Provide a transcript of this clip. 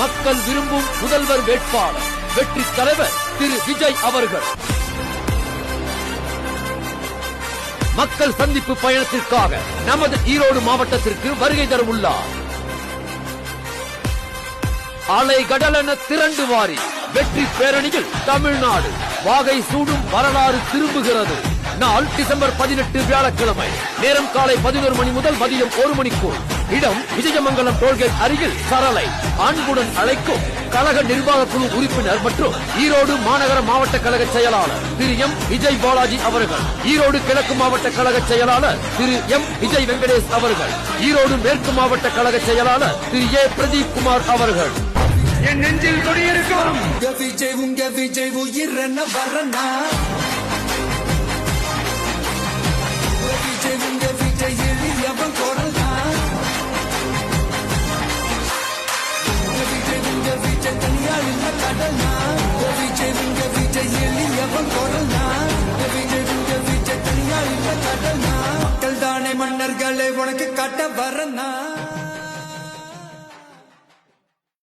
மக்கள் விரும்பும் முதல்வர் வேட்பாளர் வெற்றி தலைவர் திரு விஜய் அவர்கள் மக்கள் சந்திப்பு பயணத்திற்காக நமது ஈரோடு மாவட்டத்திற்கு வருகை தரவுள்ளார். அலைகடலென திரண்டு வாரி வெற்றி பேரணியில் தமிழ்நாடு வாகை சூடும் வரலாறு திரும்புகிறது. நாள் டிசம்பர் 18 வியாழக்கிழமை. நேரம் காலை 11 மணி முதல் மதியம் 1 மணிக்குள். இடம் விஜயமங்கலம் டோல்கேட் அருகில் சரளை. அன்புடன் அழைக்கும் கழக நிர்வாக குழு உறுப்பினர் மற்றும் ஈரோடு மாநகர மாவட்ட கழக செயலாளர் திரு எம் விஜய் பாலாஜி அவர்கள், ஈரோடு கிழக்கு மாவட்ட கழக செயலாளர் திரு எம் விஜய் வெங்கடேஷ் அவர்கள், ஈரோடு மேற்கு மாவட்ட கழக செயலாளர் திரு ஏ பிரதீப் குமார் அவர்கள். என் நெஞ்சில் கொடியிருக்கும் விஜய் உயிரென்ன வரனா விஜய் எளியவன் குரல்னா விஜய் தனியால் இல்ல கடல்னா விஜய் எளியவன் குரல்னா விஜய் தனியால் இல்ல கடல்னா மக்கள் தானே மன்னர்களை உனக்கு காட்ட வரனா.